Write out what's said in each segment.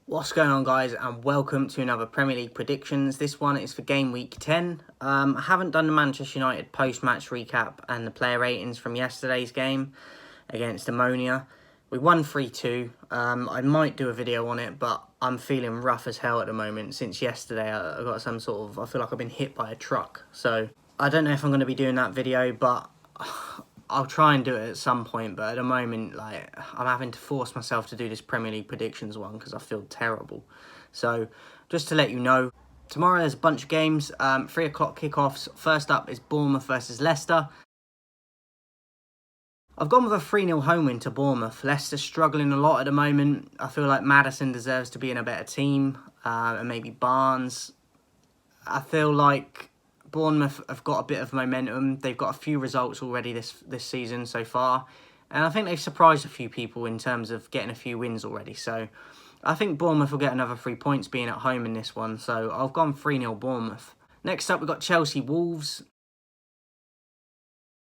What's going on, guys, and welcome to another Premier League predictions. This one is for game week 10. I haven't done the Manchester United post-match recap and the player ratings from yesterday's game against Ammonia. We won 3-2. I might do a video on it, but I'm feeling rough as hell at the moment. Since yesterday, I got some sort of, I feel like I've been hit by a truck. So I don't know if I'm going to be doing that video, but I'll try and do it at some point, but at the moment, I'm having to force myself to do this Premier League predictions one because I feel terrible. So, just to let you know, tomorrow there's a bunch of games, 3 o'clock kickoffs. First up is Bournemouth versus Leicester. I've gone with a 3-0 home win to Bournemouth. Leicester's struggling a lot at the moment. I feel like Maddison deserves to be in a better team, and maybe Barnes. I feel like Bournemouth have got a bit of momentum. They've got a few results already this season so far. And I think they've surprised a few people in terms of getting a few wins already. So I think Bournemouth will get another 3 points being at home in this one. So I've gone 3-0 Bournemouth. Next up, we've got Chelsea-Wolves.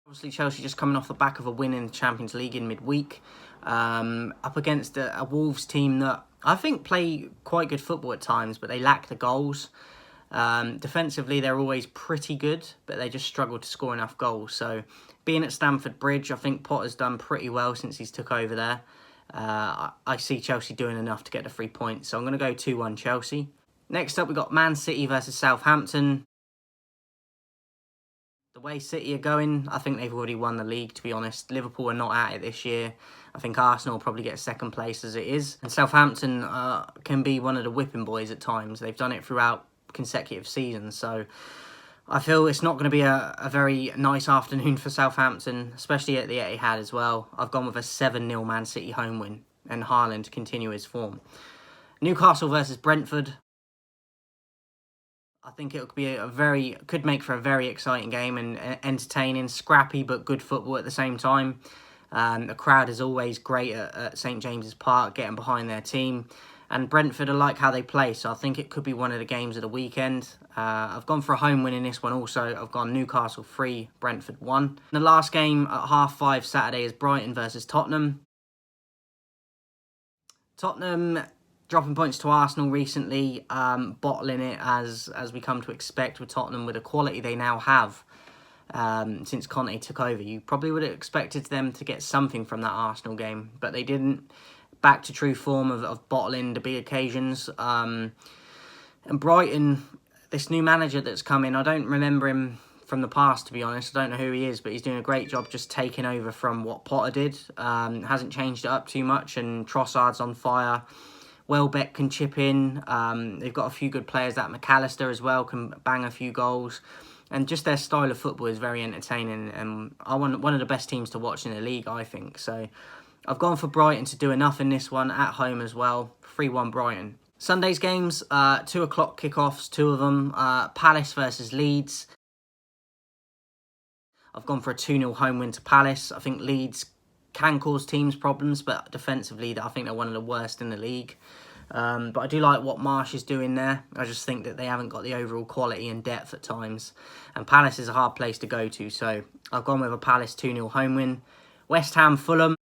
Obviously, Chelsea just coming off the back of a win in the Champions League in midweek. Up against a Wolves team that I think play quite good football at times, but they lack the goals. Defensively, they're always pretty good, but they just struggle to score enough goals. So, being at Stamford Bridge, I think Potter's done pretty well since he's took over there. I see Chelsea doing enough to get the 3 points, so I'm going to go 2-1 Chelsea. Next up, we've got Man City versus Southampton. The way City are going, I think they've already won the league, to be honest. Liverpool are not at it this year. I think Arsenal will probably get second place as it is. And Southampton can be one of the whipping boys at times. They've done it throughout consecutive seasons, so I feel it's not going to be a very nice afternoon for Southampton, especially at the Etihad as well. I've gone with a 7-0 Man City home win and Haaland to continue his form. Newcastle versus Brentford. I think it could make for a very exciting game and entertaining, scrappy but good football at the same time. The crowd is always great at St James's Park, getting behind their team. And Brentford are like how they play, so I think it could be one of the games of the weekend. I've gone for a home win in this one also. I've gone Newcastle 3, Brentford 1. The last game at 5:30 Saturday is Brighton versus Tottenham. Tottenham dropping points to Arsenal recently, bottling it as we come to expect with Tottenham with the quality they now have since Conte took over. You probably would have expected them to get something from that Arsenal game, but they didn't. Back to true form of bottling the big occasions. And Brighton, this new manager that's come in, I don't remember him from the past, to be honest. I don't know who he is, but he's doing a great job just taking over from what Potter did. Hasn't changed it up too much, and Trossard's on fire. Welbeck can chip in. They've got a few good players. That McAllister as well can bang a few goals. And just their style of football is very entertaining. And I want one of the best teams to watch in the league, I think. So I've gone for Brighton to do enough in this one, at home as well. 3-1 Brighton. Sunday's games, 2 o'clock kickoffs, 2 of them. Palace versus Leeds. I've gone for a 2-0 home win to Palace. I think Leeds can cause teams problems, but defensively, I think they're one of the worst in the league. But I do like what Marsh is doing there. I just think that they haven't got the overall quality and depth at times. And Palace is a hard place to go to, so I've gone with a Palace 2-0 home win. West Ham, Fulham.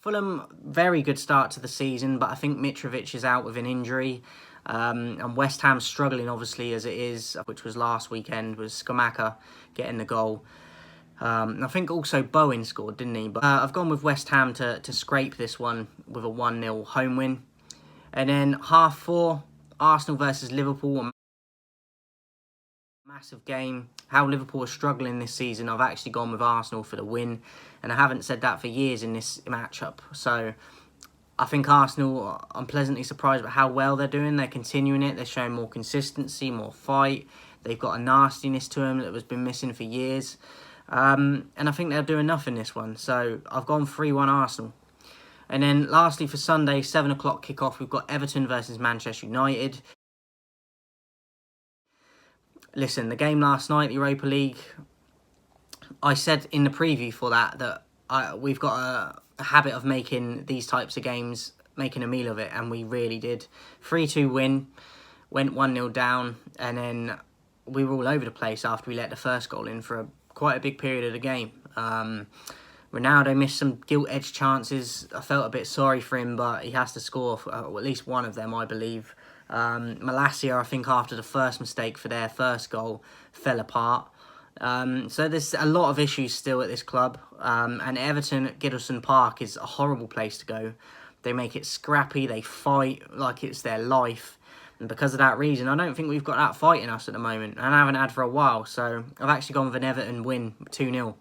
Fulham, very good start to the season, but I think Mitrovic is out with an injury. And West Ham struggling, obviously, as it is, which was last weekend, was Skamaka getting the goal. I think also Bowen scored, didn't he? But I've gone with West Ham to scrape this one with a 1-0 home win. And then 4:30, Arsenal versus Liverpool. Massive game. How Liverpool are struggling this season, I've actually gone with Arsenal for the win, and I haven't said that for years in this matchup. So I think Arsenal, I'm pleasantly surprised at how well they're doing. They're continuing it. They're showing more consistency, more fight. They've got a nastiness to them that has been missing for years. And I think they'll do enough in this one. So I've gone 3-1 Arsenal. And then lastly for Sunday, 7 o'clock kickoff, we've got Everton versus Manchester United. Listen, the game last night, the Europa League, I said in the preview for that we've got a habit of making these types of games, making a meal of it, and we really did. 3-2 win, went 1-0 down, and then we were all over the place after we let the first goal in for quite a big period of the game. Ronaldo missed some gilt-edged chances. I felt a bit sorry for him, but he has to score for, at least one of them, I believe. Malacia, I think, after the first mistake for their first goal, fell apart. So there's a lot of issues still at this club. And Everton at Goodison Park is a horrible place to go. They make it scrappy. They fight like it's their life. And because of that reason, I don't think we've got that fight in us at the moment. And I haven't had for a while. So I've actually gone with an Everton win, 2-0.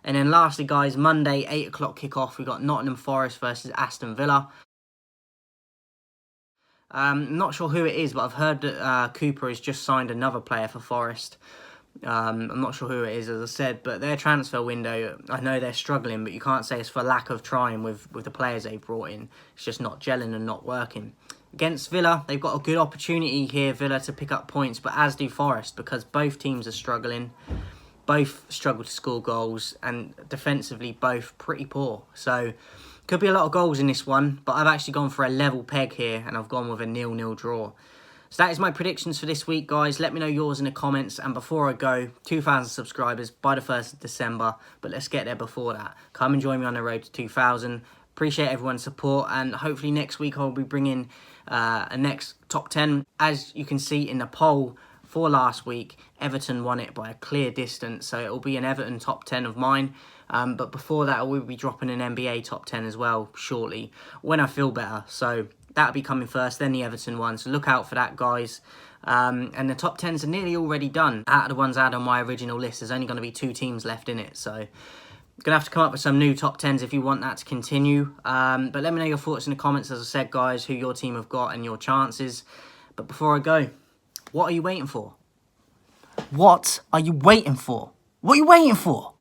And then lastly, guys, Monday, 8 o'clock kickoff. We've got Nottingham Forest versus Aston Villa. Not sure who it is, but I've heard that Cooper has just signed another player for Forest. I'm not sure who it is, as I said, but their transfer window, I know they're struggling, but you can't say it's for lack of trying with the players they've brought in. It's just not gelling and not working. Against Villa, they've got a good opportunity here, Villa, to pick up points, but as do Forest, because both teams are struggling. Both struggle to score goals, and defensively, both pretty poor. So, could be a lot of goals in this one, but I've actually gone for a level peg here, and I've gone with a 0-0 draw. So that is my predictions for this week, guys. Let me know yours in the comments. And before I go, 2,000 subscribers by the 1st of December. But let's get there before that. Come and join me on the road to 2,000. Appreciate everyone's support. And hopefully next week I'll be bringing a next top 10. As you can see in the poll for last week, Everton won it by a clear distance. So it will be an Everton top 10 of mine. But before that, I will be dropping an NBA top 10 as well shortly when I feel better. So that'll be coming first, then the Everton one. So look out for that, guys. And the top 10s are nearly already done. Out of the ones I had on my original list, there's only going to be 2 teams left in it. So going to have to come up with some new top 10s if you want that to continue. But let me know your thoughts in the comments, as I said, guys, who your team have got and your chances. But before I go, what are you waiting for? What are you waiting for? What are you waiting for?